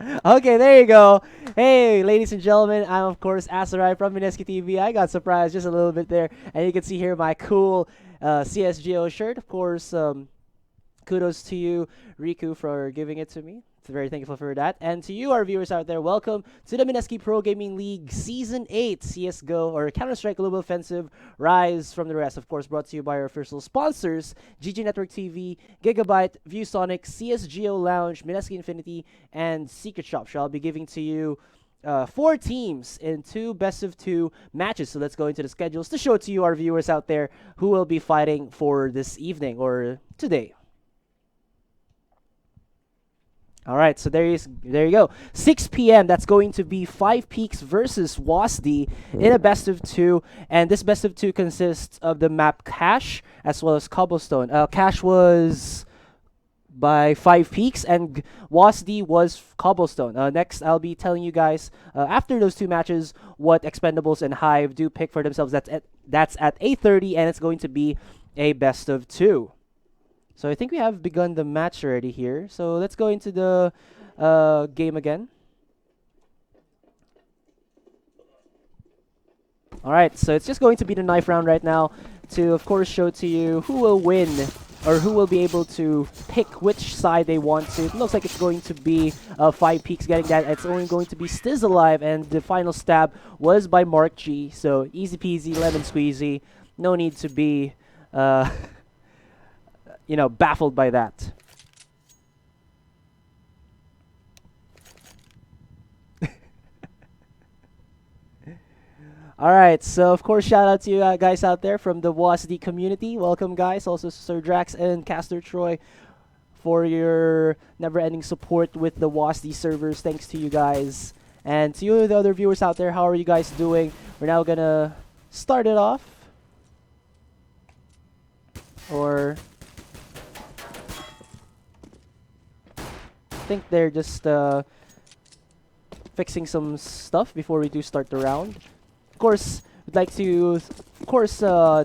Okay, there you go. Hey, ladies and gentlemen, I'm of course Asarai from MineskiTV. I got surprised just a little bit there, and you can see here my cool CSGO shirt. Of course, kudos to you, Riku, for giving it to me. It's very thankful for that. And to you, our viewers out there, welcome to the Mineski Pro Gaming League Season 8 CSGO or Counter-Strike Global Offensive Rise from the Rest. Of course, brought to you by our official sponsors, GG Network TV, Gigabyte, ViewSonic, CSGO Lounge, Mineski Infinity, and Secret Shop. So I'll be giving to you 4 teams in 2 best-of-2 matches. So let's go into the schedules to show to you, our viewers out there, who will be fighting for this evening or today. All right, so there you go. 6 p.m. That's going to be 5Peaks versus WASD in a best of 2, and this best of 2 consists of the map Cache as well as Cobblestone. Cache was by 5Peaks and WASD was Cobblestone. Next, I'll be telling you guys after those 2 matches what Expendables and Hive do pick for themselves. That's at 8:30, and it's going to be a best of 2. So I think we have begun the match already here. So let's go into the game again. Alright, so it's just going to be the knife round right now to, of course, show to you who will win or who will be able to pick which side they want to. It looks like it's going to be 5Peaks getting that. It's only going to be Stiz Alive, and the final stab was by Mark G. So easy peasy, lemon squeezy. No need to be... you know, baffled by that. Alright, so of course, shout out to you guys out there from the WASD community. Welcome, guys. Also, Sir Drax and Caster Troy for your never-ending support with the WASD servers. Thanks to you guys. And to you, the other viewers out there, how are you guys doing? We're now gonna start it off. Or... I think they're just fixing some stuff before we do start the round. Of course, we'd like to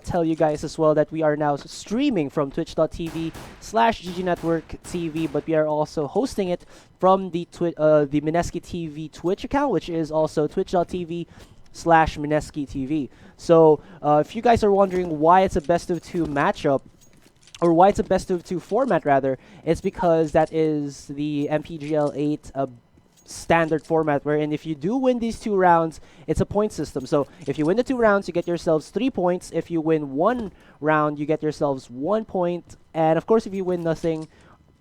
tell you guys as well that we are now streaming from twitch.tv/GGNetworkTV, but we are also hosting it from the MineskiTV Twitch account, which is also twitch.tv/MineskiTV. So if you guys are wondering why it's a best of 2 matchup, or why it's a best of 2 format rather, it's because that is the MPGL 8 standard format, wherein if you do win these 2 rounds, it's a point system. So if you win the 2 rounds, you get yourselves 3 points. If you win 1 round, you get yourselves 1 point. And of course, if you win nothing,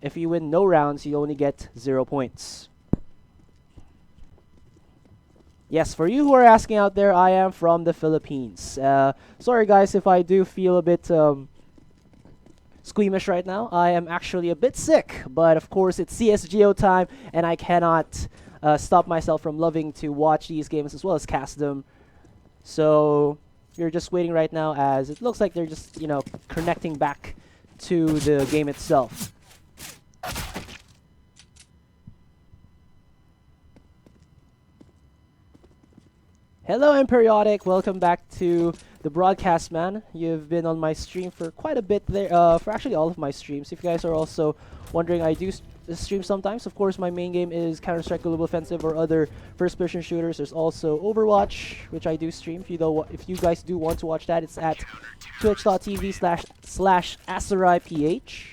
if you win no rounds, you only get 0 points. Yes, for you who are asking out there, I am from the Philippines. Sorry guys if I do feel a bit... squeamish right now. I am actually a bit sick, but of course it's CSGO time, and I cannot stop myself from loving to watch these games as well as cast them. So you're just waiting right now as it looks like they're just, you know, connecting back to the game itself. Hello, Emperiodic. Welcome back to the broadcast, man. You've been on my stream for quite a bit there, for actually all of my streams. If you guys are also wondering, I do stream sometimes. Of course, my main game is Counter-Strike Global Offensive or other first-person shooters. There's also Overwatch, which I do stream. If you guys do want to watch that, it's at twitch.tv/AsaraiPH.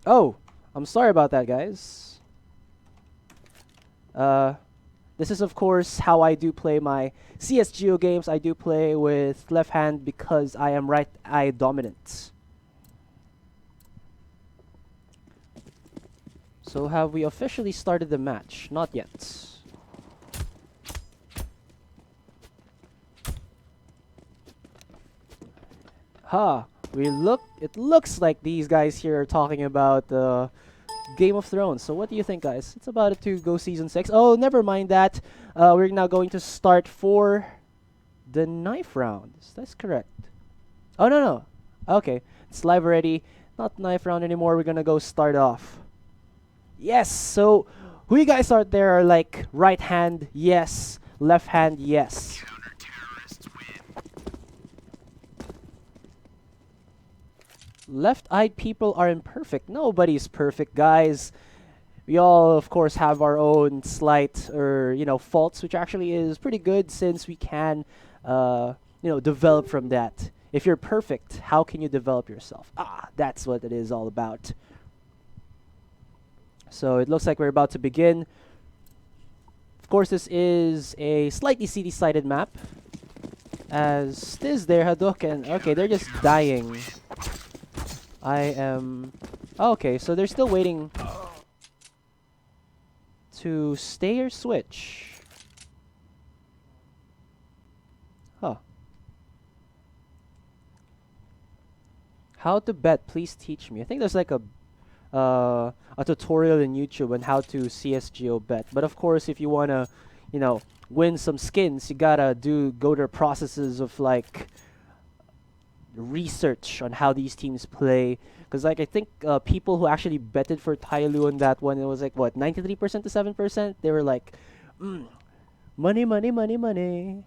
Oh, I'm sorry about that, guys. This is of course how I do play my CSGO games. I do play with left hand because I am right eye dominant. So have we officially started the match? Not yet. It looks like these guys here are talking about Game of Thrones. So what do you think, guys? It's about to go season 6. Oh, never mind that. We're now going to start for the knife round. That's correct. Oh, no. Okay. It's live already. Not knife round anymore. We're gonna go start off. Yes. So who you guys out there are like right hand, yes. Left hand, yes. left-eyed people are imperfect. Nobody's perfect, guys. We all, of course, have our own slight or faults, which actually is pretty good since we can develop from that. If you're perfect, how can you develop yourself? That's what it is all about. So it looks like we're about to begin. Of course, this is a slightly city-sided map. As this there, Hadouken. Okay, they're just dying. Okay, so they're still waiting to stay or switch. Huh. How to bet? Please teach me. I think there's like a tutorial in YouTube on how to CSGO bet. But of course, if you wanna, win some skins, you gotta go to the processes of like research on how these teams play. Because like I think people who actually betted for Tyloo on that one, it was like what 93% to 7%. They were like, money, money, money, money.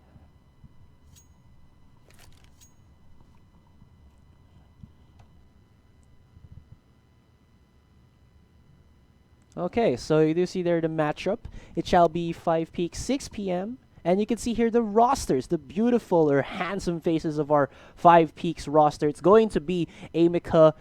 Okay, so you do see there the matchup. It shall be 5Peaks 6 p.m. And you can see here the rosters, the beautiful or handsome faces of our 5Peaks roster. It's going to be Amica,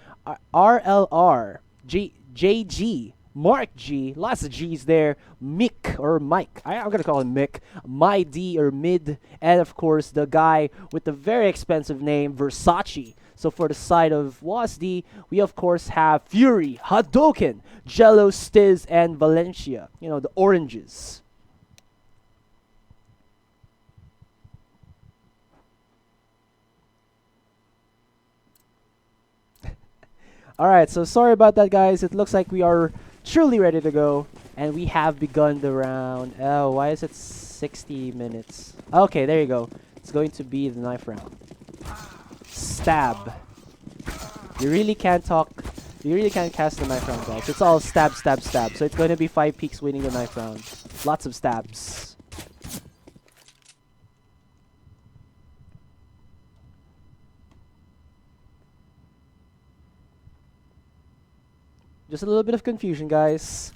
RLR, JG, Mark G, lots of G's there, Mick or Mike, I'm gonna call him Mick, My D or Mid, and of course the guy with the very expensive name, Versace. So for the side of WASD, we of course have Fury, Hadouken, Jello, Stiz, and Valencia. The oranges. Alright, so sorry about that, guys. It looks like we are truly ready to go. And we have begun the round. Oh, why is it 60 minutes? Okay, there you go. It's going to be the knife round. Stab. You really can't cast the knife round, guys. It's all stab, stab, stab. So it's going to be 5Peaks winning the knife round. Lots of stabs. Just a little bit of confusion, guys.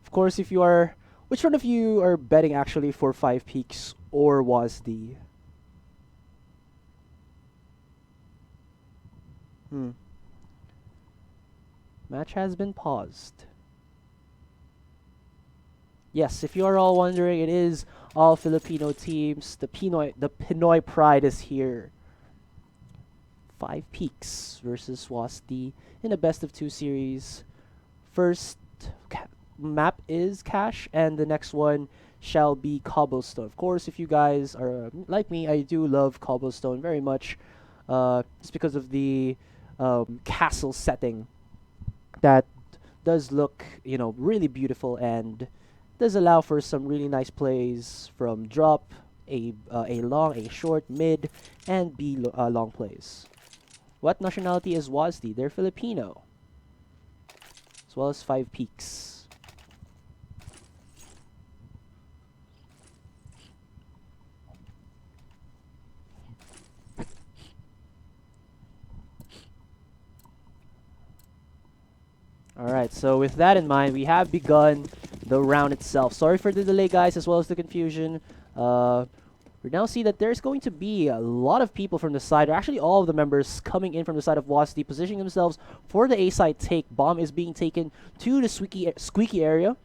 Of course, which one of you are betting actually for 5Peaks or WASD? Match has been paused. Yes, if you are all wondering, it is all Filipino teams. The Pinoy pride is here. 5Peaks versus WASD in a best-of-2 series. First map is Cash, and the next one shall be Cobblestone. Of course, if you guys are like me, I do love Cobblestone very much. Just because of the castle setting that does look, really beautiful and does allow for some really nice plays from drop, a long, a short, mid, and B long plays. What nationality is WASD? They're Filipino, as well as 5Peaks. Alright, so with that in mind, we have begun the round itself. Sorry for the delay, guys, as well as the confusion. We now see that there's going to be a lot of people from the side, or actually all of the members coming in from the side of WASD, positioning themselves for the A-side take. Bomb is being taken to the squeaky area.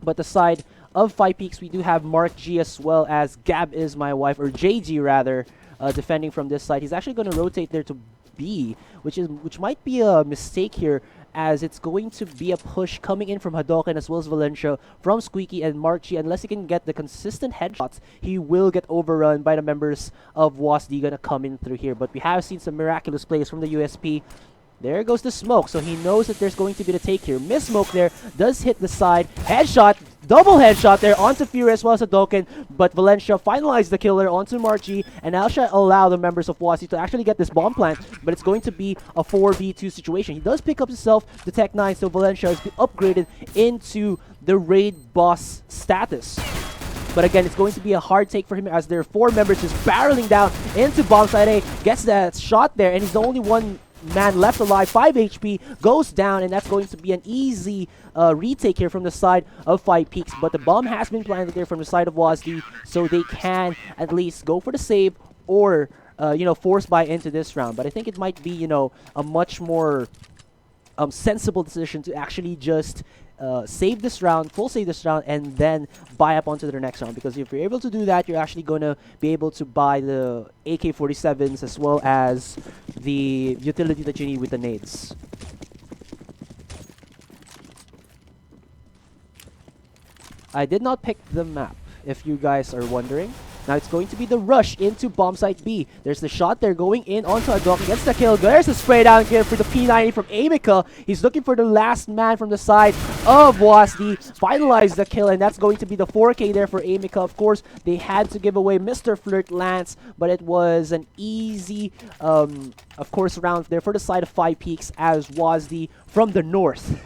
But the side of 5Peaks, we do have Mark G as well as Gab is my wife, or JG rather, defending from this side. He's actually going to rotate there to B, which might be a mistake here, as it's going to be a push coming in from Hadouken as well as Valencia from Squeaky and Mark G. Unless he can get the consistent headshots, he will get overrun by the members of WASD gonna come in through here. But we have seen some miraculous plays from the USP. There goes the smoke, so he knows that there's going to be the take here. Miss smoke there, does hit the side. Headshot, double headshot there onto Fury as well as Hadouken, but Valencia finalized the killer onto Marchi, and now shall allow the members of WASD to actually get this bomb plant, but it's going to be a 4v2 situation. He does pick up himself the Tech 9, so Valencia has been upgraded into the raid boss status. But again, it's going to be a hard take for him as there are 4 members just barreling down into bomb side A, gets that shot there, and he's the only one man left alive, 5 HP, goes down, and that's going to be an easy retake here from the side of 5Peaks. But the bomb has been planted there from the side of WASD, so they can at least go for the save or force buy into this round. But I think it might be, a much more sensible decision to actually just save this round, full save this round, and then buy up onto the next round. Because if you're able to do that, you're actually going to be able to buy the AK-47s as well as the utility that you need with the nades. I did not pick the map, if you guys are wondering. Now it's going to be the rush into bomb site B. There's the shot there going in onto a dog. Gets the kill. There's the spray down here for the P90 from Amica. He's looking for the last man from the side of WASD. Finalize the kill, and that's going to be the 4K there for Amica. Of course, they had to give away Mr. Flirt Lance, but it was an easy, of course, round there for the side of 5Peaks as WASD from the north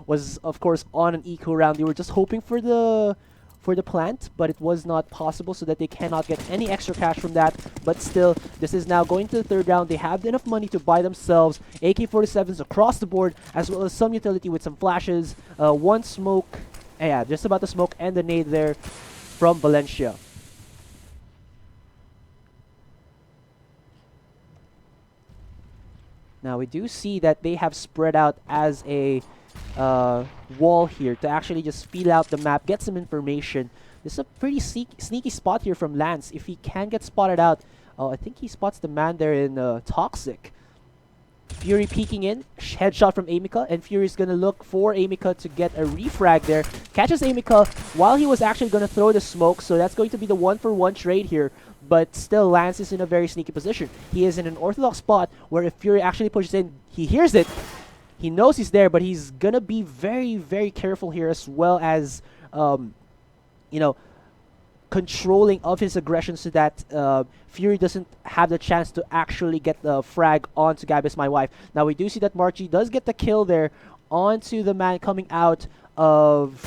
was, of course, on an eco round. They were just hoping for the plant, but it was not possible, so that they cannot get any extra cash from that. But still, this is now going to the third round. They have enough money to buy themselves AK-47s across the board, as well as some utility with some flashes, one smoke, yeah, just about the smoke, and the nade there from Valencia. Now we do see that they have spread out as a wall here to actually just feel out the map, get some information. This is a pretty sneaky spot here from Lance. If he can get spotted out, I think he spots the man there in Toxic. Fury peeking in, headshot from Amica, and Fury's gonna look for Amica to get a refrag there. Catches Amica while he was actually gonna throw the smoke, so that's going to be the 1-for-1 trade here. But still, Lance is in a very sneaky position. He is in an orthodox spot where if Fury actually pushes in, he hears it. He knows he's there, but he's gonna be very, very careful here, as well as, controlling of his aggression so that Fury doesn't have the chance to actually get the frag onto Gabis My Wife. Now we do see that Mark G does get the kill there onto the man coming out of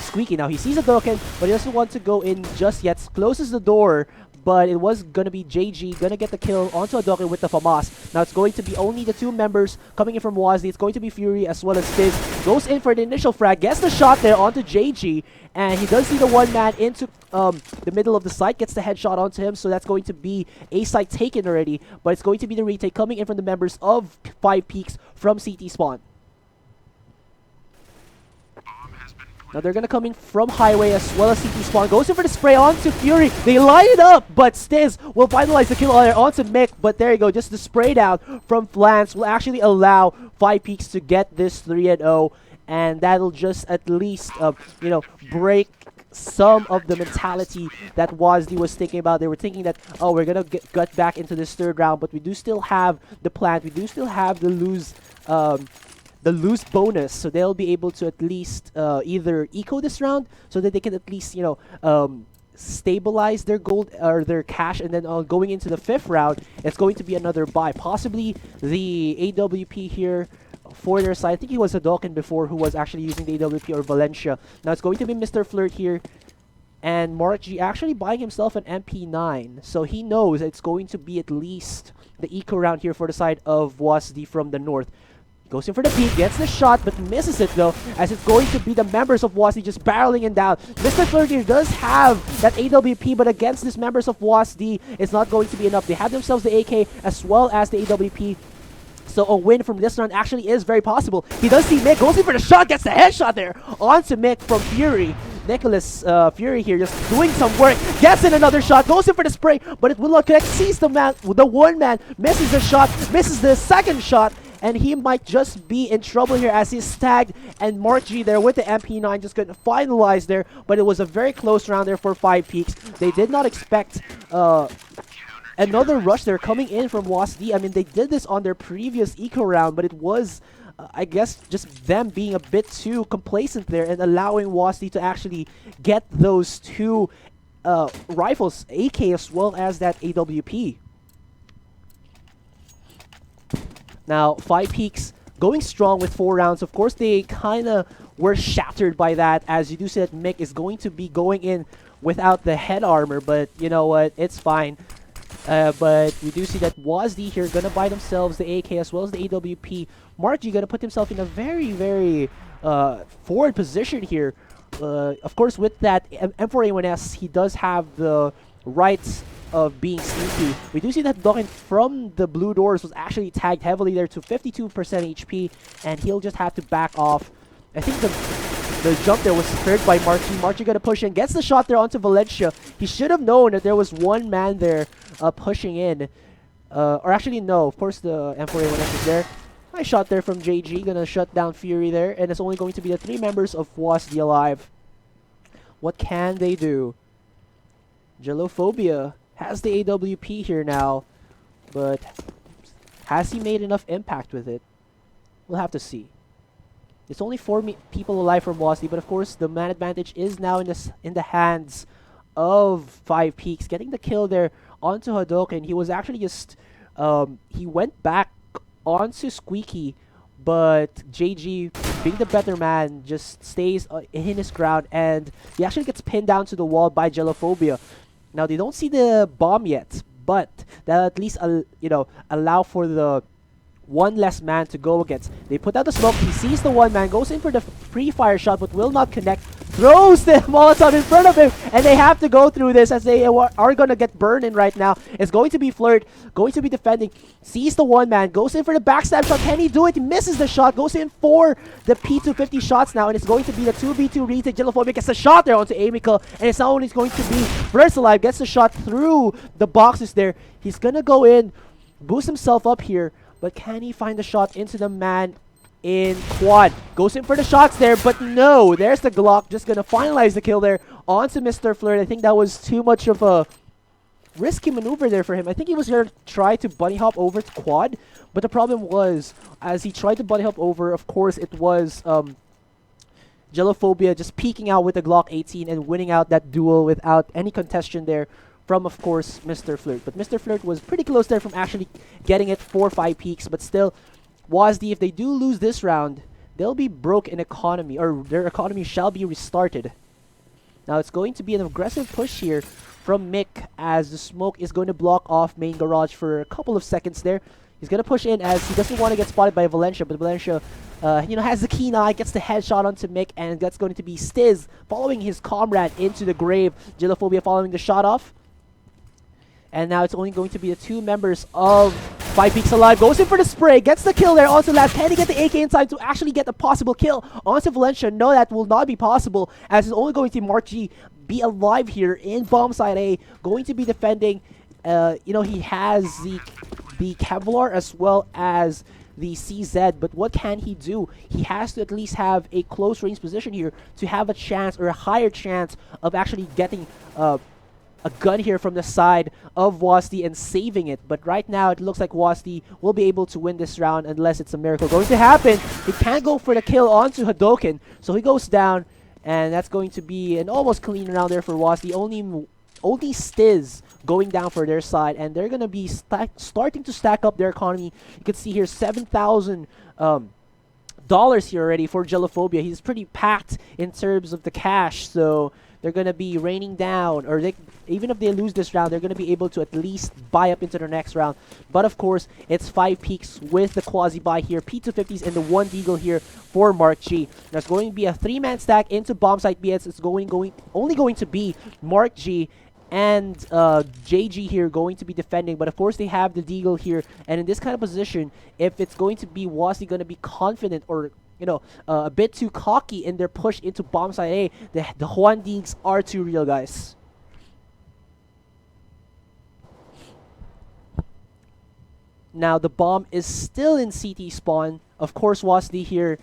Squeaky. Now he sees a token, but he doesn't want to go in just yet. Closes the door, but it was going to be JG gonna get the kill onto a Dokken with the FAMAS. Now it's going to be only the two members coming in from WASD. It's going to be Fury as well as Fizz. Goes in for the initial frag, gets the shot there onto JG, and he does see the one man into the middle of the site, gets the headshot onto him, so that's going to be a site taken already, but it's going to be the retake coming in from the members of 5Peaks from CT spawn. Now they're gonna come in from highway as well as CT spawn. Goes in for the spray onto Fury. They line it up, but Stiz will finalize the kill onto Mick. But there you go, just the spray down from Lance will actually allow 5Peaks to get this 3-0, and that'll just at least break some of the mentality that WASD was thinking about. They were thinking that, oh, we're gonna get back into this third round, but we do still have the plant. We do still have the lose bonus, so they'll be able to at least either eco this round so that they can at least stabilize their gold or their cash, and then going into the fifth round, it's going to be another buy, possibly the AWP here for their side. I think he was a Dokken before who was actually using the AWP, or Valencia. Now it's going to be Mr. Flirt here, and Mark G actually buying himself an MP9, so he knows it's going to be at least the eco round here for the side of WASD from the north. Goes in for the peek, gets the shot, but misses it though, as it's going to be the members of WASD just barreling it down. Mr. Flirt here does have that AWP, but against these members of WASD, it's not going to be enough. They have themselves the AK as well as the AWP, so a win from this round actually is very possible. He does see Mick, goes in for the shot, gets the headshot there onto Mick from Fury. Nicholas Fury here just doing some work, gets in another shot, goes in for the spray, but it will not connect, sees the man, the one man, misses the shot, misses the second shot, and he might just be in trouble here as he's tagged, and Mark G there with the MP9 just couldn't finalize there, but it was a very close round there for 5Peaks. They did not expect another rush there coming in from WASD. I mean, they did this on their previous eco round, but it was I guess just them being a bit too complacent there and allowing WASD to actually get those two rifles, AK as well as that AWP. Now, 5Peaks going strong with 4 rounds. Of course, they kind of were shattered by that, as you do see that Mick is going to be going in without the head armor, but you know what, it's fine. But we do see that WASD here gonna buy themselves the AK as well as the AWP. Mark G gonna put himself in a very, very forward position here. Of course, with that M4A1S, he does have the rights of being sneaky. We do see that Dokken from the blue doors was actually tagged heavily there to 52% HP, and he'll just have to back off. I think the jump there was heard by Marchi. Marchi gonna push in, gets the shot there onto Valencia. He should have known that there was one man there pushing in. Or actually, no, of course the M4A1S is there. Nice shot there from JG, gonna shut down Fury there, and it's only going to be the 3 members of WASD alive. What can they do? Gelophobia has the AWP here now, but has he made enough impact with it? We'll have to see. It's only 4 people alive from WASD, but of course the man advantage is now in the hands of 5Peaks, getting the kill there onto Hadoken. He was actually just he went back onto Squeaky, but JG, being the better man, just stays in his ground, and he actually gets pinned down to the wall by Gelophobia. Now they don't see the bomb yet, but that'll at least allow for the one less man to go against. They put out the smoke. He sees the one man, goes in for the pre-fire shot, but will not connect. Throws the Molotov in front of him, and they have to go through this as they are going to get burned in right now. It's going to be Flirt, going to be defending. Sees the one man, goes in for the backstab shot. Can he do it? He misses the shot, goes in for the P250 shots now, and it's going to be the 2v2 retake. Gelophobia gets a shot there onto Amical, and it's not only going to be First Alive, gets the shot through the boxes there. He's going to go in, boost himself up here, but can he find the shot into the man in quad? Goes in for the shots there, but no. There's the Glock, just gonna finalize the kill there onto Mr. Flirt. I think that was too much of a risky maneuver there for him. I think he was gonna try to bunny hop over to quad, but the problem was, as he tried to bunny hop over, of course it was Gelophobia just peeking out with the Glock 18 and winning out that duel without any contestation there from, of course, Mr. Flirt. But Mr. Flirt was pretty close there from actually getting it for 5Peaks, but still, WASD, if they do lose this round, they'll be broke in economy, or their economy shall be restarted. Now it's going to be an aggressive push here from Mick, as the smoke is going to block off main garage for a couple of seconds there. He's going to push in as he doesn't want to get spotted by Valencia, but Valencia has the keen eye, gets the headshot onto Mick, and that's going to be Stiz following his comrade into the grave. Gelophobia following the shot off. And now it's only going to be the 2 members of 5Peaks alive. Goes in for the spray, gets the kill there onto last. Can he get the AK in time to actually get a possible kill onto Valencia? No, that will not be possible, as it's only going to be Mark G be alive here in bomb side A, going to be defending. He has the Kevlar as well as the CZ, but what can he do? He has to at least have a close range position here to have a chance, or a higher chance, of actually getting a gun here from the side of WASD and saving it. But right now it looks like WASD will be able to win this round unless it's a miracle going to happen. He can't go for the kill onto Hadoken, so he goes down, and that's going to be an almost clean round there for WASD. Only Stiz going down for their side, and they're going to be starting to stack up their economy. You can see here $7,000 here already for Gelophobia. He's pretty packed in terms of the cash, so they're going to be raining down, or even if they lose this round, they're going to be able to at least buy up into the next round. But of course, it's 5Peaks with the quasi-buy here, P250s, and the 1 Deagle here for Mark G. There's going to be a 3-man stack into bomb site BS. It's only going to be Mark G and JG here going to be defending, but of course they have the Deagle here, and in this kind of position, if it's going to be WASD going to be confident, or a bit too cocky in their push into bomb side A, the Juan Deags are too real, guys. Now the bomb is still in CT spawn. Of course, WASD here,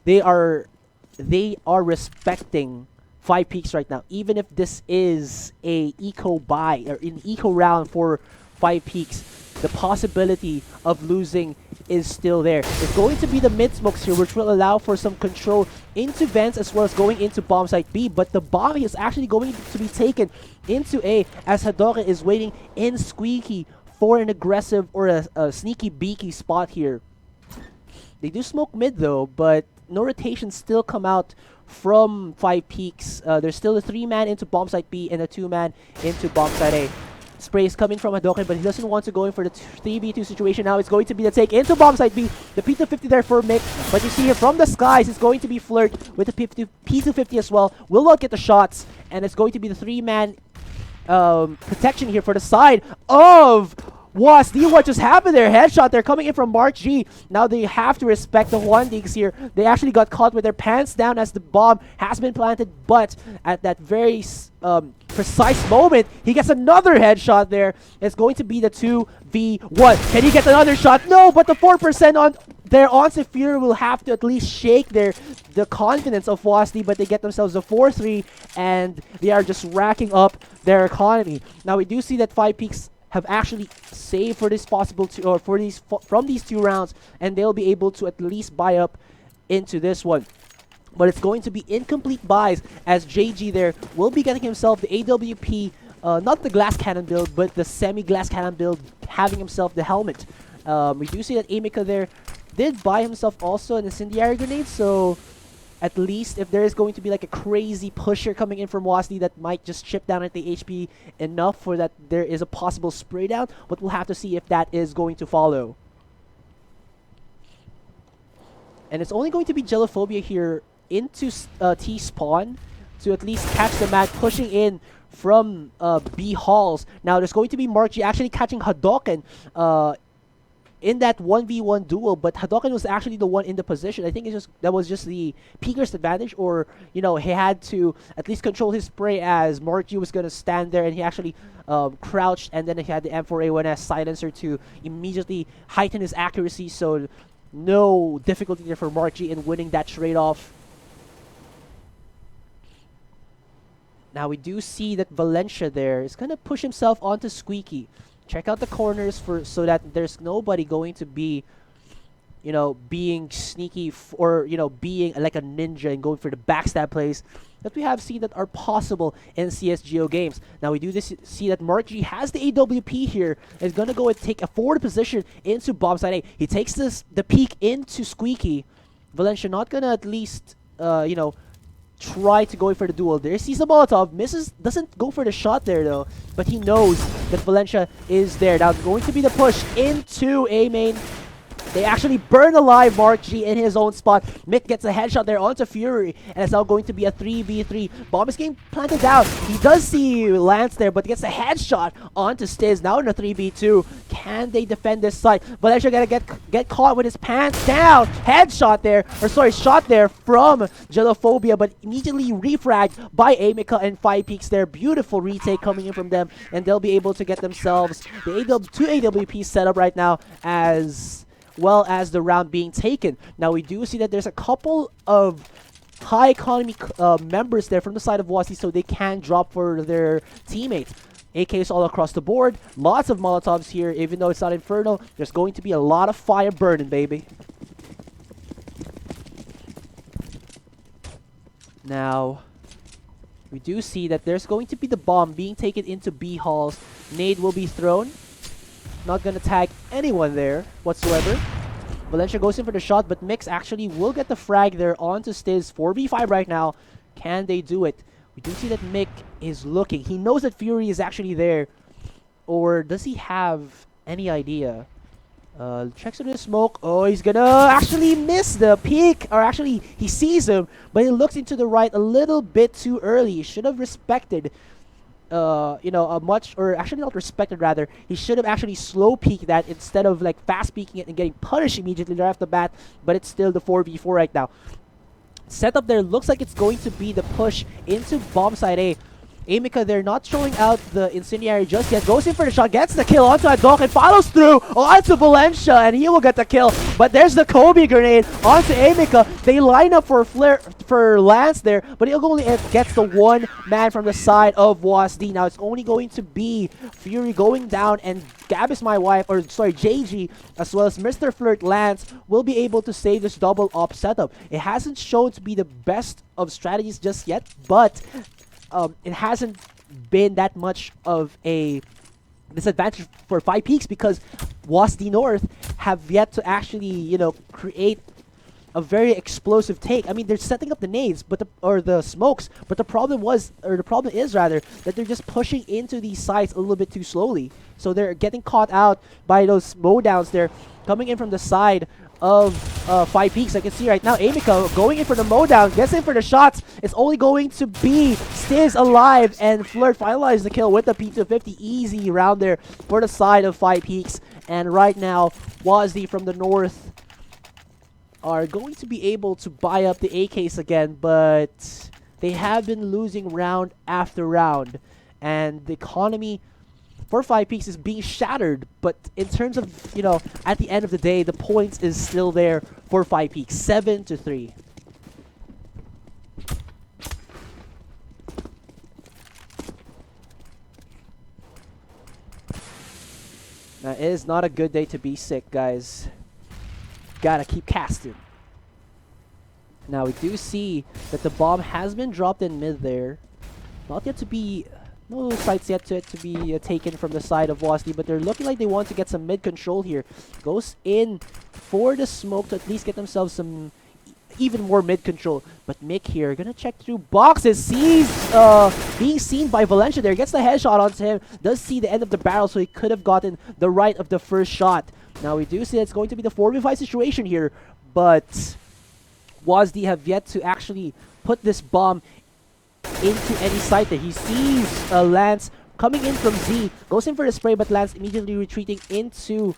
they are respecting 5Peaks right now, even if this is a eco buy or an eco round for 5Peaks. The possibility of losing is still there. It's going to be the mid smokes here, which will allow for some control into vents as well as going into bomb site B, but the bomb is actually going to be taken into A, as Hadouken is waiting in Squeaky for an aggressive or a sneaky beaky spot here. They do smoke mid though, but no rotations still come out from 5Peaks. There's still a 3-man into bomb site B and a 2-man into bomb site A. sprays coming from Hadoken, but he doesn't want to go in for the 3v2 situation. Now it's going to be the take into bomb site B. The P250 there for Mick, but you see here from the skies, it's going to be Flirt with the P250 as well. Will not get the shots, and it's going to be the 3-man protection here for the side of WASD. What just happened there? Headshot there coming in from Mark G. Now they have to respect the 1Ds here. They actually got caught with their pants down as the bomb has been planted, but at that very precise moment, he gets another headshot there. It's going to be the 2v1. Can he get another shot? No, but the 4% on there on Fury will have to at least shake the confidence of WASD, but they get themselves a 4-3, and they are just racking up their economy. Now we do see that 5Peaks have actually saved for this possible from these 2 rounds, and they'll be able to at least buy up into this one. But it's going to be incomplete buys, as JG there will be getting himself the AWP, not the glass cannon build, but the semi-glass cannon build, having himself the helmet. We do see that Amika there did buy himself also an incendiary grenade, so at least if there is going to be like a crazy pusher coming in from WASD that might just chip down at the HP enough for that there is a possible spray down, but we'll have to see if that is going to follow. And it's only going to be Gelophobia here into T-spawn to at least catch the man pushing in from B halls. Now there's going to be Mark G actually catching Hadoken in that 1v1 duel, but Hadoken was actually the one in the position. I think that was just the Peaker's advantage, or you know, he had to at least control his spray as Mark G was gonna stand there, and he actually crouched, and then he had the M4A1S silencer to immediately heighten his accuracy, so no difficulty there for Mark G in winning that trade-off. Now we do see that Valencia there is gonna push himself onto Squeaky. Check out the corners so that there's nobody going to be, you know, being sneaky or, you know, being like a ninja and going for the backstab plays that we have seen that are possible in CSGO games. Now we do see that Mark G has the AWP here and is going to go and take a forward position into bomb site A. He takes the peek into Squeaky. Valencia not going to at least, you know, try to go for the duel. There sees the Molotov, misses, doesn't go for the shot there though, but he knows that Valencia is there. Now going to be the push into A main. They actually burn alive Mark G in his own spot. Mick gets a headshot there onto Fury, and it's now going to be a 3v3. Bomb is getting planted down. He does see Lance there, but gets a headshot onto Stiz. Now in a 3v2. Can they defend this site? Valencia gonna get caught with his pants down. Headshot there, or sorry, shot there from Gelophobia, but immediately refragged by Amika and 5Peaks there. Beautiful retake coming in from them, and they'll be able to get themselves the 2 AWP set up right now, as well as the round being taken. Now we do see that there's a couple of high economy members there from the side of WASD, so they can drop for their teammates. AKs all across the board, lots of Molotovs here. Even though it's not Inferno, there's going to be a lot of fire burning, baby. Now we do see that there's going to be the bomb being taken into B halls. Nade will be thrown. Not gonna tag anyone there whatsoever. Valencia goes in for the shot, but Mix actually will get the frag there onto Stiz. 4v5 right now. Can they do it? We do see that Mick is looking. He knows that Fury is actually there. Or does he have any idea? Checks into the smoke. Oh, he's gonna actually miss the peek. Or actually, he sees him, but he looks into the right a little bit too early. He should have respected you know, a much, or actually not respected rather, he should have actually slow peeked that instead of like fast peeking it and getting punished immediately right off the bat, but it's still the 4v4 right now. Setup there looks like it's going to be the push into bomb side A. Amika, they're not showing out the incendiary just yet. Goes in for the shot, gets the kill onto Adok, and follows through onto Valencia, and he will get the kill. But there's the Kobe grenade onto Amika. They line up for Lance there, but he only gets the one man from the side of WASD. Now it's only going to be Fury going down, and Gab is my wife, or sorry, JG, as well as Mr. Flirt Lance will be able to save this double op setup. It hasn't shown to be the best of strategies just yet, but it hasn't been that much of a disadvantage for 5Peaks because WASD North have yet to actually, you know, create a very explosive take. I mean, they're setting up the nades, but the smokes, but the problem is rather that they're just pushing into these sites a little bit too slowly. So they're getting caught out by those mowdowns there, coming in from the side of 5Peaks. I can see right now Amico going in for the mowdown, gets in for the shots. It's only going to be Stiz alive, and Flirt finalizes the kill with the P250. Easy round there for the side of 5Peaks. And right now, WASD from the north are going to be able to buy up the AKs again, but they have been losing round after round, and the economy for 5Peaks is being shattered. But in terms of, you know, at the end of the day, the points is still there for 5Peaks, 7-3. That is not a good day to be sick, guys. Gotta keep casting. Now we do see that the bomb has been dropped in mid there. Not yet to be, no sights yet to be taken from the side of WASD, but they're looking like they want to get some mid control here. Goes in for the smoke to at least get themselves some even more mid control. But Mick here gonna check through boxes, sees being seen by Valencia there, gets the headshot onto him, does see the end of the barrel, so he could have gotten the right of the first shot. Now we do see it's going to be the 4v5 situation here, but WASD have yet to actually put this bomb into any site there. He sees Lance coming in from Z, goes in for the spray, but Lance immediately retreating into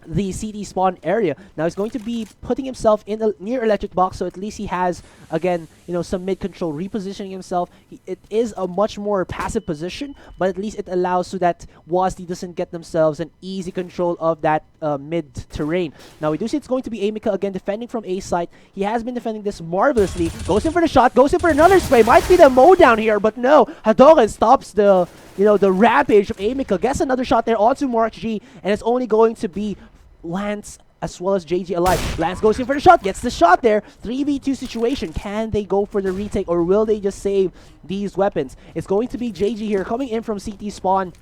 the CD spawn area. Now he's going to be putting himself in a near electric box, so at least he has, again, you know, some mid control, repositioning himself. It is a much more passive position, but at least it allows so that WASD doesn't get themselves an easy control of that mid terrain. Now we do see it's going to be Amica again defending from A site. He has been defending this marvelously. Goes in for the shot, goes in for another spray. Might be the mowdown here, but no. Hadoken stops the, you know, the rampage of Amica. Gets another shot there onto Mark G, and it's only going to be Lance as well as JG alive. Lance goes in for the shot, gets the shot there. 3v2 situation. Can they go for the retake, or will they just save these weapons? It's going to be JG here coming in from CT spawn.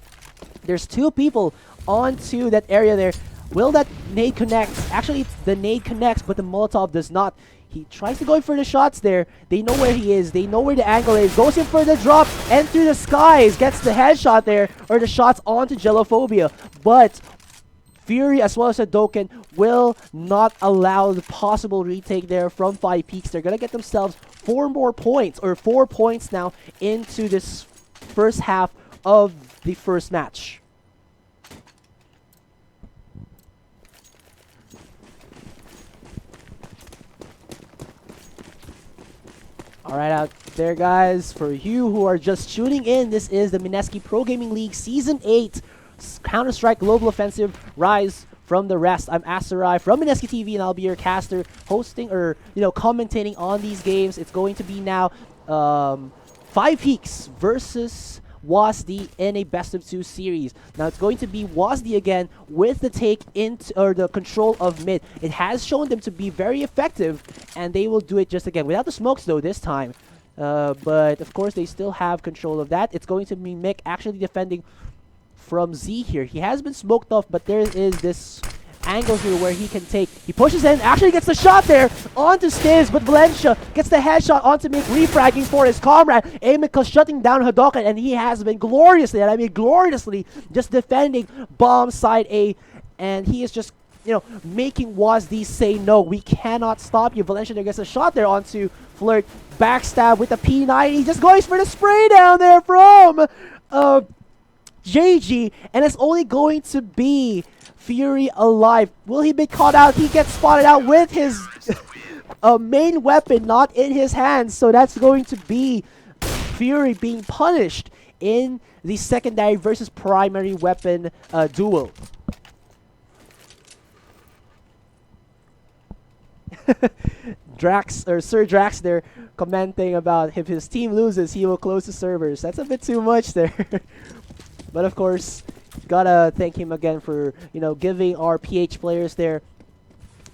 There's two people onto that area there. Will that nade connect? Actually, the nade connects, but the Molotov does not. He tries to go in for the shots there. They know where he is. They know where the angle is. Goes in for the drop and through the skies. Gets the headshot there, or the shots onto Jellophobia. But Fury as well as Hadoken will not allow the possible retake there from 5Peaks. They're going to get themselves 4 more points, or 4 points now into this first half of the first match. Alright, out there, guys, for you who are just tuning in, this is the Mineski Pro Gaming League Season 8 Counter-Strike Global Offensive Rise from the Rest. I'm Asarai from MineskiTV, and I'll be your caster, hosting, or, you know, commentating on these games. It's going to be now 5Peaks versus WASD in a best of 2 series. Now it's going to be WASD again with the take into, or the control of mid. It has shown them to be very effective, and they will do it just again without the smokes though this time. But of course they still have control of that. It's going to be Mick actually defending from Z here. He has been smoked off, but there is this angle here where he can take. He pushes in, actually gets the shot there onto Stiz, but Valencia gets the headshot onto Mick, refragging for his comrade. Amica shutting down Hadoken, and he has been gloriously, and I mean gloriously, just defending bomb side A, and he is just, you know, making WASD say no, we cannot stop you. Valencia there gets a shot there onto Flirt, backstab with the P90. He just goes for the spray down there from JG, and it's only going to be Fury alive. Will he be caught out? He gets spotted out with his main weapon not in his hands, so that's going to be Fury being punished in the secondary versus primary weapon duel. Drax, or Sir Drax there, commenting about if his team loses, he will close the servers. That's a bit too much there. But of course, gotta thank him again for, you know, giving our PH players there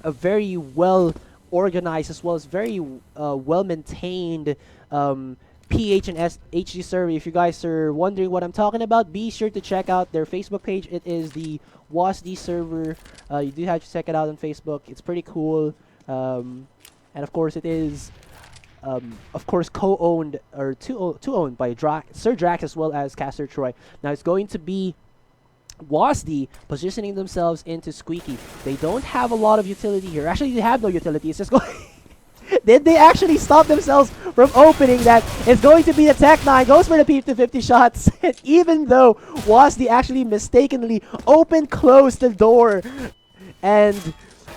a very well organized as well as very well maintained PH and HD server. If you guys are wondering what I'm talking about, be sure to check out their Facebook page. It is the WASD server. You do have to check it out on Facebook. It's pretty cool. And of course, it is of course co-owned or two owned by Sir Drax as well as Caster Troy. Now it's going to be WASD positioning themselves into Squeaky. They don't have a lot of utility here. Actually, they have no utility. It's just going. Did they actually stop themselves from opening that? It's going to be the Tech-9. Goes for the P250 shots. And even though WASD actually mistakenly closed the door. And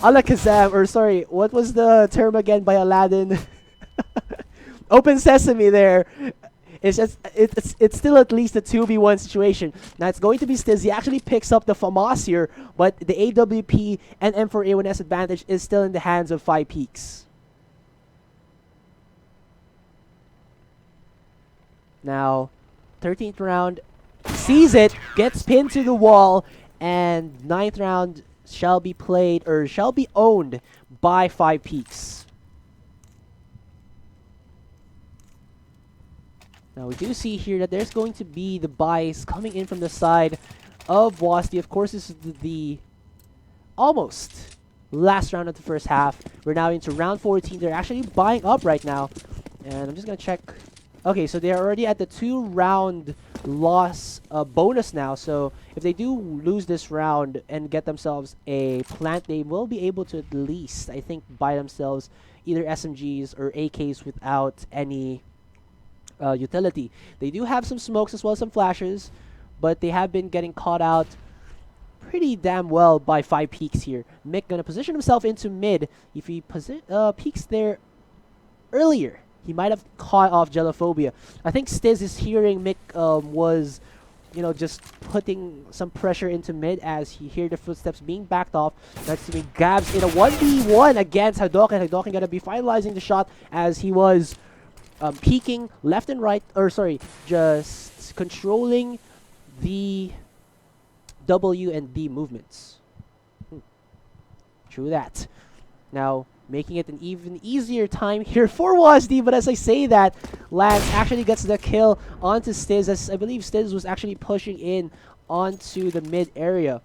Alakazam, or sorry, what was the term again by Aladdin? Open sesame there. It's just it's still at least a 2v1 situation. Now it's going to be Stiz. He actually picks up the FAMAS here, but the AWP and M4A1S advantage is still in the hands of 5Peaks. Now, 13th round, sees it, gets pinned to the wall, and 9th round shall be played, or shall be owned by 5Peaks. Now, we do see here that there's going to be the buys coming in from the side of WASD. Of course, this is the almost last round of the first half. We're now into round 14. They're actually buying up right now. And I'm just going to check. Okay, so they're already at the 2-round loss bonus now. So if they do lose this round and get themselves a plant, they will be able to at least, I think, buy themselves either SMGs or AKs without any utility. They do have some smokes as well as some flashes, but they have been getting caught out pretty damn well by 5Peaks here. Mick gonna position himself into mid. If he peeks there earlier, he might have caught off Gelophobia. I think Stiz is hearing Mick was, you know, just putting some pressure into mid as he hear the footsteps being backed off. That's to be Gabs in a 1v1 against Hadoken. Hadoken gonna be finalizing the shot as he was peeking left and right, or sorry, just controlling the W and D movements. True that. Now, making it an even easier time here for WASD, but as I say that, Lance actually gets the kill onto Stiz, as I believe Stiz was actually pushing in onto the mid area.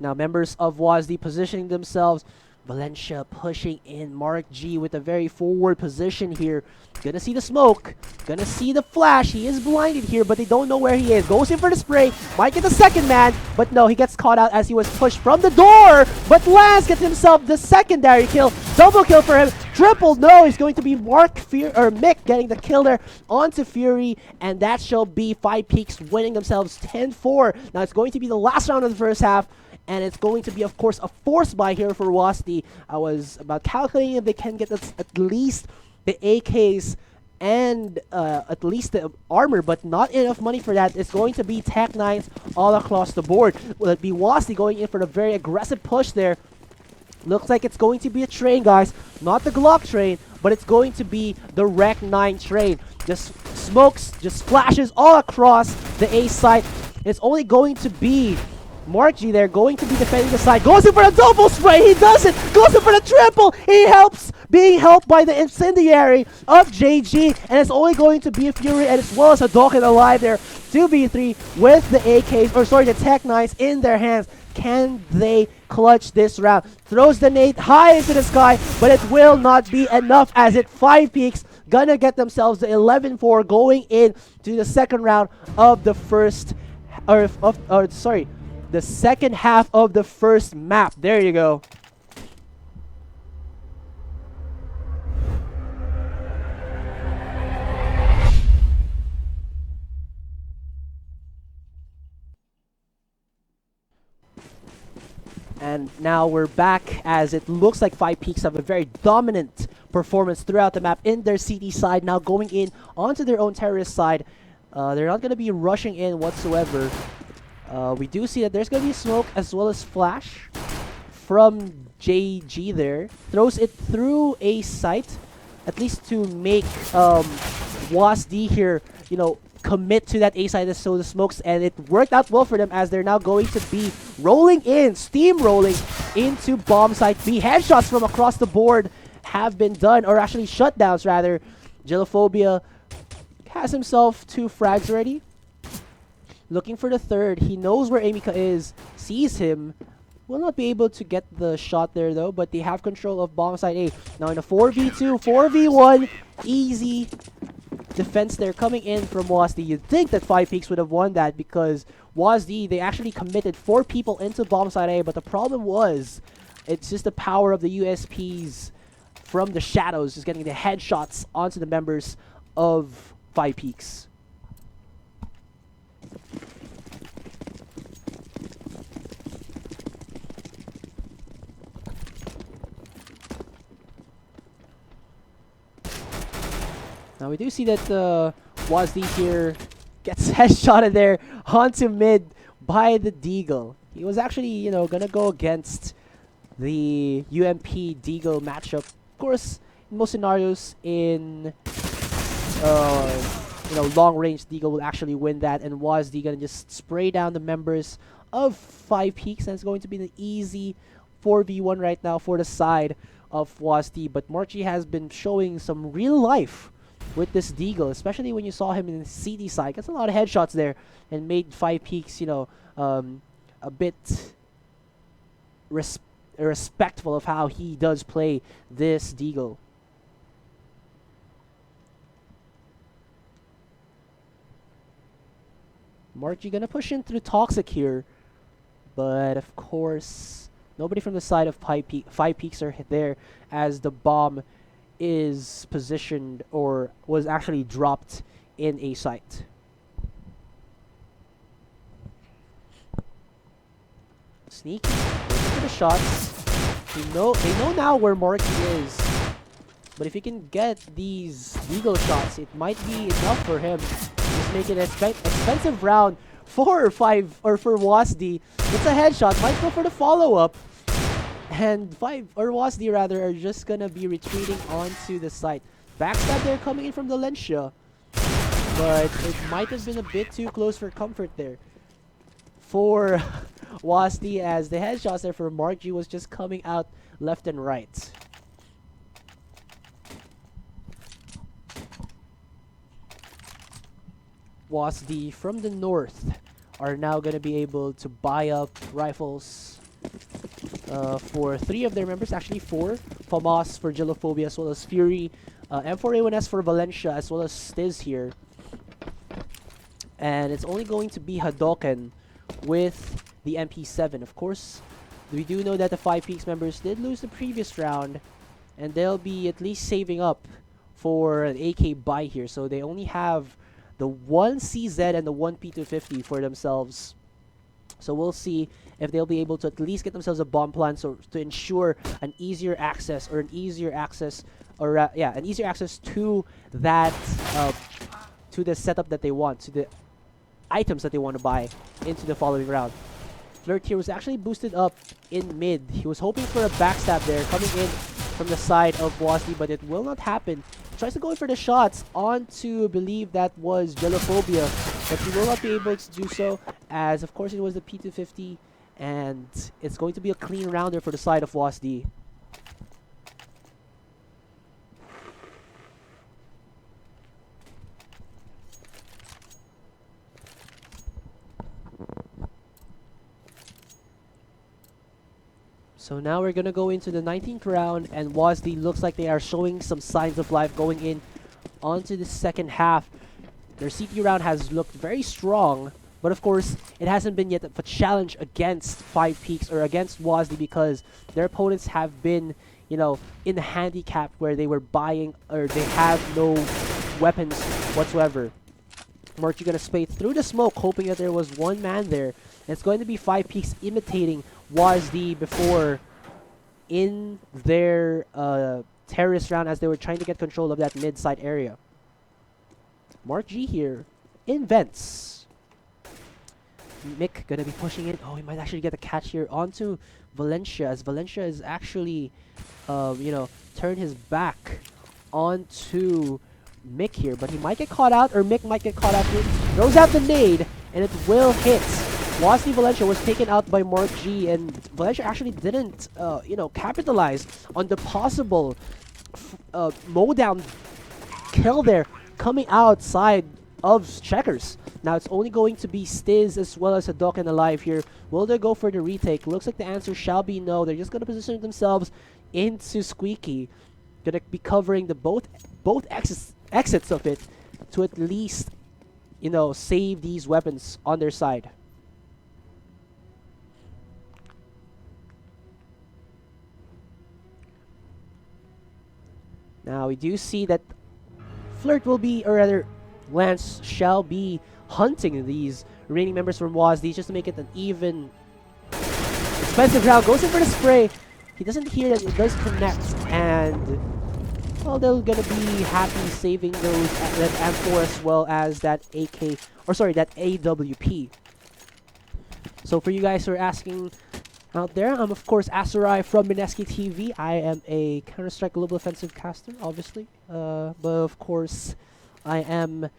Now, members of WASD positioning themselves. Valencia pushing in. Mark G with a very forward position here. Gonna see the smoke. Gonna see the flash. He is blinded here, but they don't know where he is. Goes in for the spray. Might get the second man, but no, he gets caught out as he was pushed from the door. But Lance gets himself the secondary kill. Double kill for him. Triple, no, it's going to be Mick getting the kill there onto Fury, and that shall be 5Peaks winning themselves 10-4. Now it's going to be the last round of the first half. And it's going to be, of course, a force buy here for WASD. I was about calculating if they can get at least the AKs and at least the armor, but not enough money for that. It's going to be Tech-9s all across the board. Will it be WASD going in for the very aggressive push there? Looks like it's going to be a train, guys. Not the Glock train, but it's going to be the Rec 9 train. Just smokes, just flashes all across the A site. It's only going to be Mark G there, going to be defending the side. Goes in for a double spray. He does it. Goes in for the triple. He helps, being helped by the incendiary of JG. And it's only going to be a Fury and as well as a Hadoken alive there. 2v3 with the AKs, or sorry, the Tech-9s in their hands. Can they clutch this round? Throws the nade high into the sky, but it will not be enough as it 5Peaks gonna get themselves the 11-4 going in to the second round of the first, the second half of the first map. There you go. And now we're back as it looks like 5Peaks have a very dominant performance throughout the map in their CT side. Now going in onto their own terrorist side. They're not going to be rushing in whatsoever. We do see that there's going to be smoke as well as flash from JG there. Throws it through a site, at least to make WASD here, you know, commit to that A side, so the smokes, and it worked out well for them as they're now going to be rolling in, steamrolling into bomb site B. Headshots from across the board have been done, or actually shutdowns rather. Gelophobia has himself 2 frags already. Looking for the third. He knows where Amika is, sees him, will not be able to get the shot there though, but they have control of bomb side A. Now in a 4v2, 4v1, easy defense there coming in from WASD. You'd think that 5Peaks would have won that because WASD, they actually committed 4 people into bomb side A, but the problem was, it's just the power of the USPs from the shadows, just getting the headshots onto the members of 5Peaks. Now we do see that WASD here gets headshotted there onto mid by the Deagle. He was actually, you know, gonna go against the UMP Deagle matchup. Of course, in most scenarios, in you know, long range, Deagle will actually win that, and WASD gonna just spray down the members of 5Peaks, and it's going to be an easy 4v1 right now for the side of WASD. But Marky has been showing some real life with this Deagle, especially when you saw him in the CD side. Gets a lot of headshots there and made 5Peaks, you know, a bit respectful of how he does play this Deagle. Marky gonna push in through Toxic here, but of course nobody from the side of 5Peaks are there as the bomb is positioned or was actually dropped in a site. Sneaky, looking for the shots. They know now where Marky is, but if he can get these Deagle shots, it might be enough for him. Just make it an expensive round for WASD. It's a headshot, might go for the follow-up. And WASD rather are just gonna be retreating onto the site. Backstab there coming in from Valencia, but it might have been a bit too close for comfort there for WASD, as the headshots there for Mark G was just coming out left and right. WASD from the north are now gonna be able to buy up rifles for 3 of their members, actually 4. FAMAS for Gelophobia, as well as Fury, M4A1S for Valencia, as well as Stiz here. And it's only going to be Hadoken with the MP7. Of course, we do know that the 5Peaks members did lose the previous round, and they'll be at least saving up for an AK buy here. So they only have the 1 CZ and the 1 P250 for themselves. So we'll see if they'll be able to at least get themselves a bomb plan, so to ensure an easier access to that to the setup that they want, to the items that they want to buy into the following round. Flirt here was actually boosted up in mid. He was hoping for a backstab there coming in from the side of WASD, but it will not happen. He tries to go in for the shots onto, I believe that was Gelophobia, but he will not be able to do so, as of course it was the P250, and it's going to be a clean rounder for the side of WASD. So now we're gonna go into the 19th round, and WASD looks like they are showing some signs of life going in onto the second half. Their CT round has looked very strong, but of course it hasn't been yet a challenge against 5Peaks or against WASD, because their opponents have been, you know, in the handicap where they were buying, or they have no weapons whatsoever. Marky gonna spray through the smoke, hoping that there was one man there. And it's going to be 5Peaks imitating WASD before in their terrorist round, as they were trying to get control of that mid-side area. Mark G here invents. Mick gonna be pushing in. Oh, he might actually get a catch here onto Valencia, as Valencia is actually, you know, turned his back onto Mick here, but he might get caught out, or Mick might get caught out here. Throws out the nade, and it will hit. WASD Valencia was taken out by Mark G, and Valencia actually didn't, you know, capitalize on the possible mow down kill there coming outside of Checkers. Now it's only going to be Stiz as well as Hadouken alive here. Will they go for the retake? Looks like the answer shall be no. They're just going to position themselves into Squeaky. Going to be covering the both exits of it to at least, you know, save these weapons on their side. Now we do see that Flirt will be, or rather Lance shall be hunting these remaining members from WASD just to make it an even expensive round. Goes in for the spray. He doesn't hear that it does connect, and well, they're gonna be happy saving those that M4 as well as that AK, or sorry, that AWP. So for you guys who are asking out there, I'm of course Asarai from MineskiTV. I am a Counter-Strike Global Offensive caster, obviously, but of course I am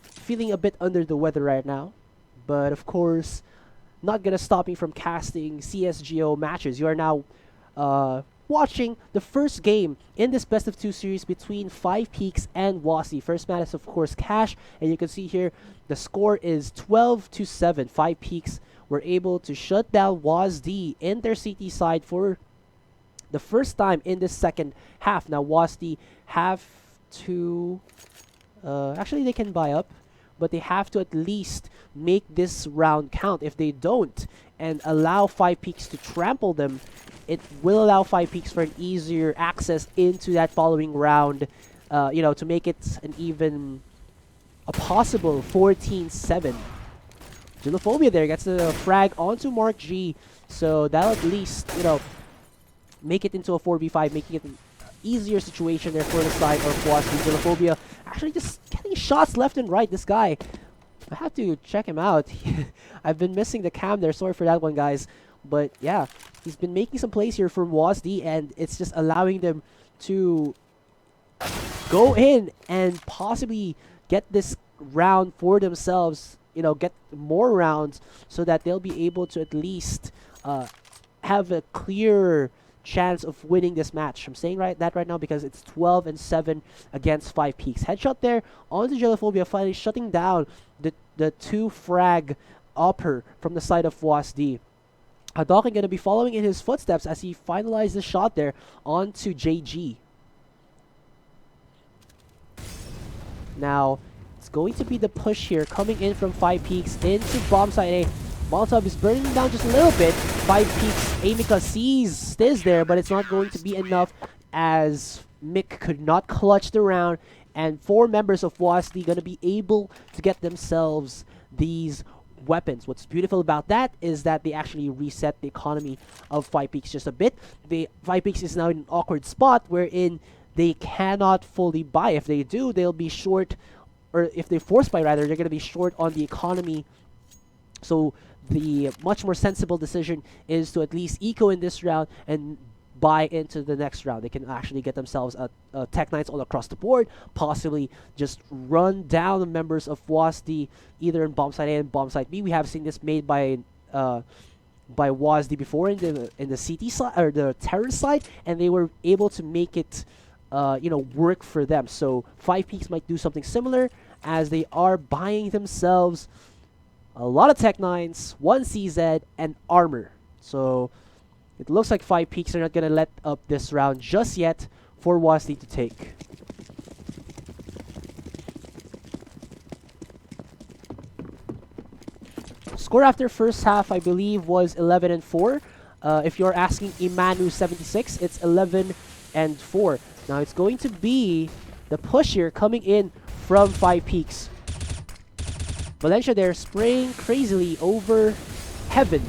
feeling a bit under the weather right now. But of course, not gonna stop me from casting CSGO matches. You are now watching the first game in this best of 2 series between 5Peaks and WASD. First match is of course Cash, and you can see here the score is 12-7. 5Peaks were able to shut down WASD in their CT side for the first time in this second half. Now WASD have to actually they can buy up, but they have to at least make this round count. If they don't and allow 5Peaks to trample them, it will allow 5Peaks for an easier access into that following round, you know, to make it an even a possible 14-7. Genophobia there gets the frag onto Mark G, so that'll at least, you know, make it into a 4v5, making it an easier situation there for the side of WASD. Genophobia actually just getting shots left and right. This guy, I have to check him out. I've been missing the cam there, sorry for that one, guys. But yeah, he's been making some plays here from WASD, and it's just allowing them to go in and possibly get this round for themselves, you know, get more rounds so that they'll be able to at least have a clear chance of winning this match. I'm saying that right now because it's 12-7 against 5Peaks. Headshot there onto Genophobia, finally shutting down the 2 frag upper from the side of WASD. Hadouken going to be following in his footsteps as he finalized the shot there onto JG. Now, it's going to be the push here coming in from 5Peaks into bomb site A. Molotov is burning down just a little bit. 5Peaks, Amika sees Stiz there, but it's not going to be enough as Mick could not clutch the round, and 4 members of WASD going to be able to get themselves these weapons. What's beautiful about that is that they actually reset the economy of 5Peaks just a bit. 5Peaks is now in an awkward spot wherein they cannot fully buy. If they do, they'll be short, or if they force buy rather, they're going to be short on the economy. So the much more sensible decision is to at least eco in this round and buy into the next round. They can actually get themselves a Tech Knights all across the board, possibly just run down the members of WASD either in bomb site A and bomb site B. We have seen this made by WASD before in the CT side or the terrorist side, and they were able to make it you know, work for them. So 5Peaks might do something similar as they are buying themselves a lot of Tech 9s, 1 CZ, and armor. So it looks like 5Peaks are not going to let up this round just yet for WASD to take. Score after first half, I believe, was 11-4. If you're asking Imanu76, it's 11-4. Now it's going to be the push here coming in from 5Peaks. Valencia there spraying crazily over Heaven.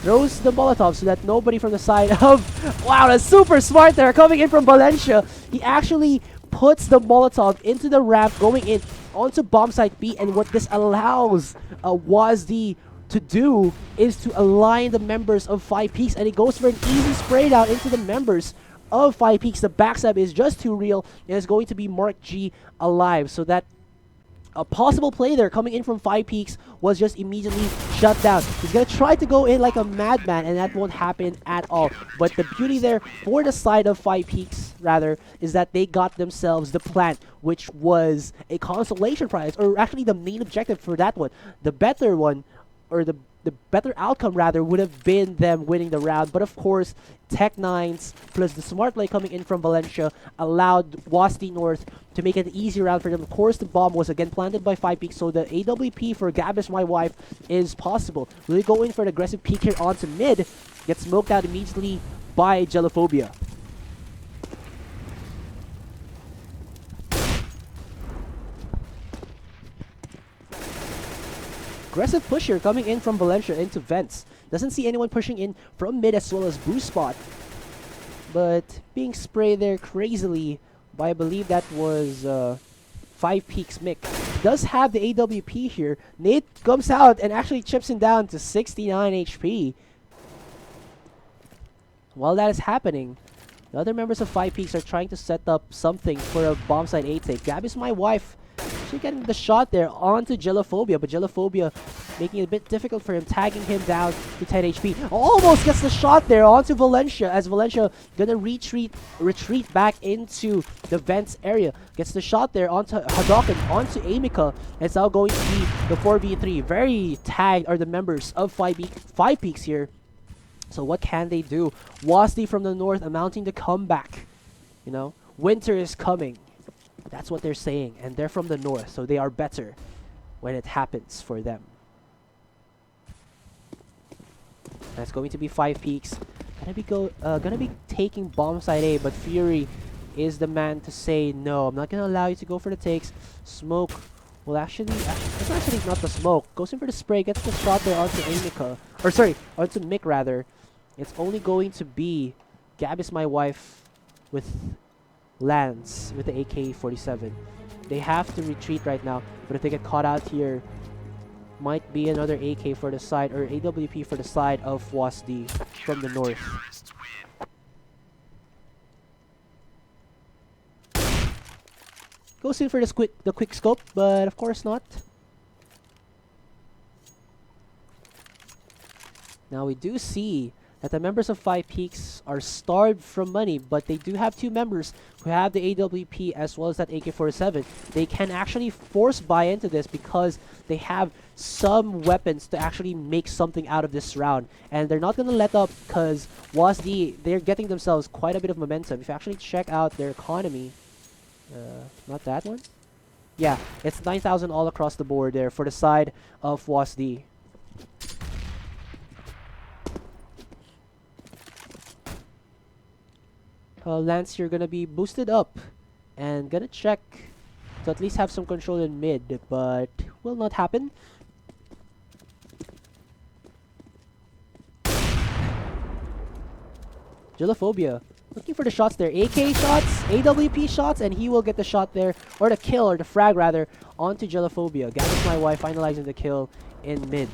Throws the Molotov so that nobody from the side of... Wow, that's super smart there coming in from Valencia. He actually puts the Molotov into the ramp going in onto bomb site B, and what this allows WASD to do is to align the members of 5Peaks, and it goes for an easy spray down into the members of 5Peaks. The backstab is just too real, and it's going to be Mark G alive, so that a possible play there coming in from 5Peaks was just immediately shut down. He's gonna try to go in like a madman, and that won't happen at all. But the beauty there for the side of 5Peaks, rather, is that they got themselves the plant, which was a consolation prize, or actually the main objective for that one. The better one, or the better outcome rather, would have been them winning the round. But of course, Tech9s plus the smart play coming in from Valencia allowed WASD North to make it an easy round for them. Of course, the bomb was again planted by 5Peaks, so the AWP for Gab is my wife is possible. Will they go in for an aggressive peek here onto mid? Gets smoked out immediately by Gelophobia. Aggressive push here coming in from Valencia into vents. Doesn't see anyone pushing in from mid as well as boost spot. But being sprayed there crazily by, I believe that was 5Peaks Mick. Does have the AWP here. Nate comes out and actually chips him down to 69 HP. While that is happening, the other members of 5Peaks are trying to set up something for a bomb site A take. Gab is my wife. She's getting the shot there onto Gelophobia, but Gelophobia making it a bit difficult for him, tagging him down to 10 HP. Almost gets the shot there onto Valencia, as Valencia gonna retreat back into the vents area. Gets the shot there onto Hadoken, onto Amika. It's now going to be the 4v3. Very tagged are the members of 5Peaks here. So what can they do? WASD from the north amounting to comeback. You know, winter is coming. That's what they're saying, and they're from the north, so they are better when it happens for them. That's going to be 5Peaks. Gonna be taking bomb side A, but Fury is the man to say no. I'm not gonna allow you to go for the takes. Smoke will actually it's actually not the smoke. Goes in for the spray, gets the shot there onto Amika, or sorry, onto Mick rather. It's only going to be Gab is my wife with Lance with the AK-47. They have to retreat right now, but if they get caught out here, might be another AK for the side, or AWP for the side of WASD from the north. Goes in for the quick scope, but of course not. Now we do see that the members of 5Peaks are starved from money, but they do have two members who have the AWP as well as that AK-47. They can actually force buy into this because they have some weapons to actually make something out of this round. And they're not going to let up because WASD, they're getting themselves quite a bit of momentum. If you actually check out their economy, not that one? Yeah, it's 9,000 all across the board there for the side of WASD. Lance, you're gonna be boosted up and gonna check to at least have some control in mid, but will not happen. Gelophobia looking for the shots there. AK shots, AWP shots, and he will get the shot there, or the kill, or the frag rather, onto Gelophobia. Gab is my wife finalizing the kill in mid.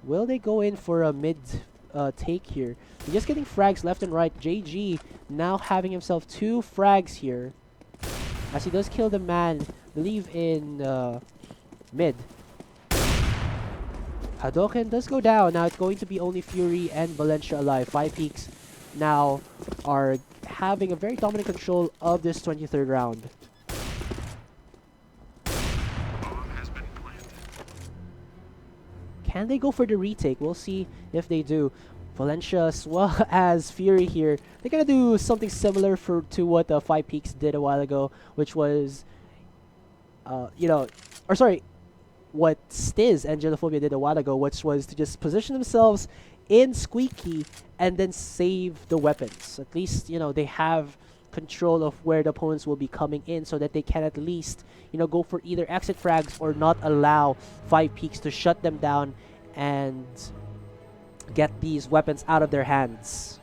Will they go in for a mid take here? They're just getting frags left and right. JG now having himself 2 frags here, as he does kill the man, I believe in mid. Hadoken does go down. Now it's going to be only Fury and Valencia alive. 5Peaks now are having a very dominant control of this 23rd round. Can they go for the retake? We'll see if they do. Valencia as well as Fury here, they're gonna do something similar to what 5Peaks did a while ago, which was, what Stiz and Gelophobia did a while ago, which was to just position themselves in Squeaky and then save the weapons. At least, they have control of where the opponents will be coming in, so that they can at least, go for either exit frags or not allow 5Peaks to shut them down and get these weapons out of their hands.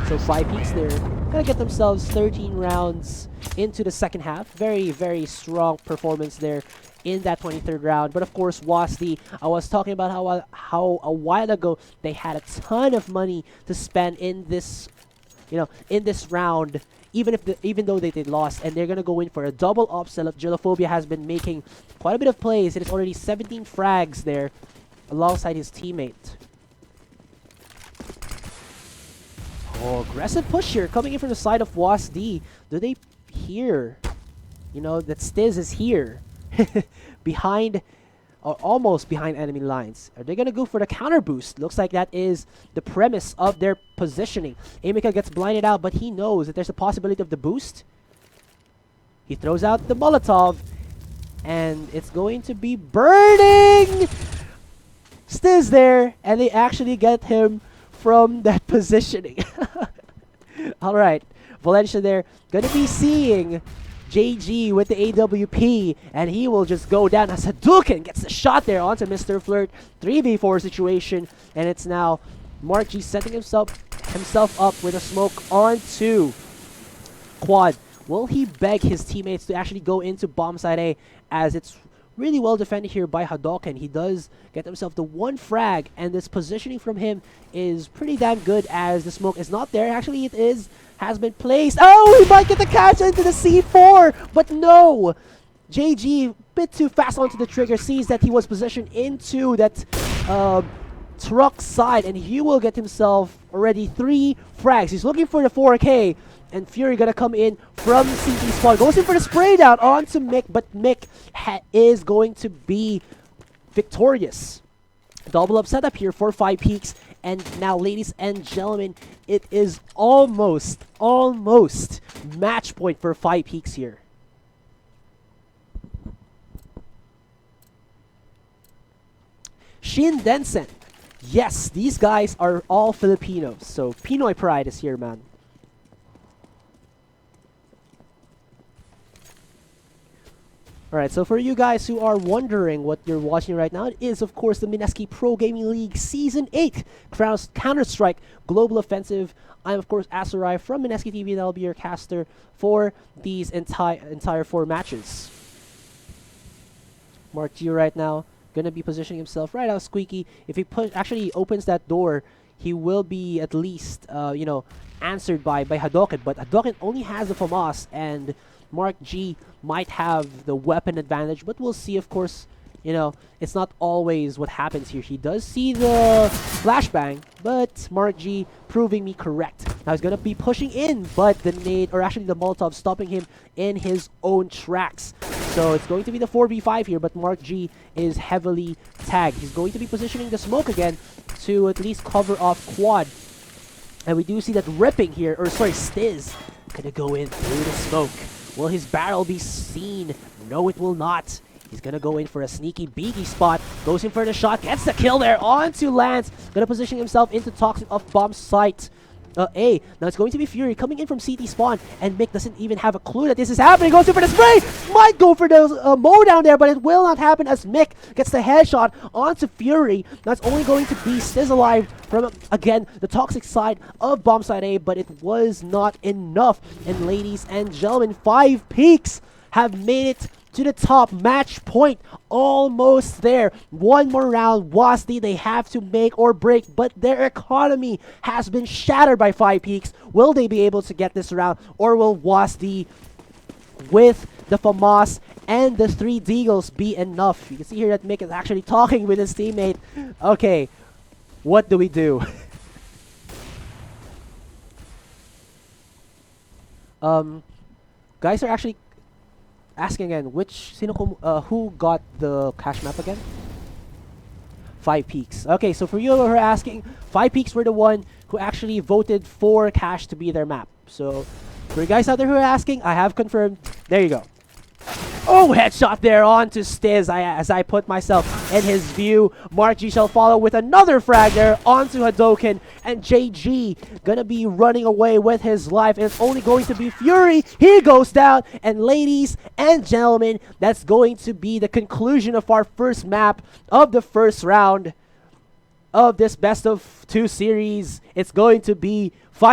So 5Peaks there gonna get themselves 13 rounds into the second half. Very, very strong performance there in that 23rd round. But of course, WASD, I was talking about how a while ago they had a ton of money to spend in this in this round, even though they lost, and they're gonna go in for a double upset. Gelophobia has been making quite a bit of plays. It is already 17 frags there, alongside his teammate. Oh, aggressive push here coming in from the side of WASD. Do they hear, that Stiz is here, behind, or almost behind enemy lines? Are they gonna go for the counter boost? Looks like that is the premise of their positioning. Emika gets blinded out, but he knows that there's a possibility of the boost. He throws out the Molotov, and it's going to be burning! Stiz there, and they actually get him from that positioning. Alright, Valencia there, gonna be seeing JG with the AWP, and he will just go down as Hadouken gets the shot there onto Mr. Flirt. 3v4 situation, and it's now Mark G setting himself up with a smoke onto Quad. Will he beg his teammates to actually go into bomb side A, as it's really well defended here by Hadouken? He does get himself the one frag, and this positioning from him is pretty damn good, as the smoke is not there. Actually, has been placed. Oh, he might get the catch into the C4, but no. JG, a bit too fast onto the trigger, sees that he was positioned into that truck side, and he will get himself already 3 frags. He's looking for the 4K, and Fury gonna come in from CT spawn. Goes in for the spray down onto Mick, but Mick is going to be victorious. Double up setup here for 5Peaks. And now, ladies and gentlemen, it is almost match point for 5Peaks here. Shin Densen. Yes, these guys are all Filipinos. So Pinoy pride is here, man. Alright, so for you guys who are wondering what you're watching right now, it is, of course, the Mineski Pro Gaming League Season 8 Counter-Strike Global Offensive. I'm, of course, Asarai from MineskiTV, and I'll be your caster for these entire 4 matches. Mark G right now, gonna be positioning himself right out Squeaky. If he actually opens that door, he will be at least, answered by Hadouken. But Hadouken only has the FAMAS, and Mark G might have the weapon advantage, but we'll see. Of course, it's not always what happens here. He does see the flashbang, but Mark G proving me correct. Now he's gonna be pushing in, but the nade, or actually the Molotov, stopping him in his own tracks. So it's going to be the 4v5 here, but Mark G is heavily tagged. He's going to be positioning the smoke again to at least cover off Quad. And we do see that ripping here, or sorry, Stiz gonna go in through the smoke. Will his barrel be seen? No, it will not. He's gonna go in for a sneaky beaky spot. Goes in for the shot. Gets the kill there onto Lance. Gonna position himself into toxic off bomb site A. Now it's going to be Fury coming in from CT spawn, and Mick doesn't even have a clue that this is happening. Goes in for the spray. Might go for the mow down there, but it will not happen, as Mick gets the headshot onto Fury. Now it's only going to be Stiz alive from, again, the toxic side of bomb side A, but it was not enough. And ladies and gentlemen, 5Peaks have made it to the top. Match point almost there. One more round. WASD, they have to make or break, but their economy has been shattered by 5Peaks. Will they be able to get this round, or will WASD with the FAMAS and the 3 Deagles be enough? You can see here that Mick is actually talking with his teammate. Okay, what do we do? Guys are actually asking again, who got the cash map again? 5Peaks. Okay, so for you who are asking, 5Peaks were the one who actually voted for cash to be their map. So for you guys out there who are asking, I have confirmed. There you go. Oh, headshot there onto Stiz as I put myself in his view. Mark G shall follow with another frag there onto Hadouken, and JG gonna be running away with his life, and it's only going to be Fury. He goes down, and ladies and gentlemen, that's going to be the conclusion of our first map of the first round of this best of 2 series. It's going to be 5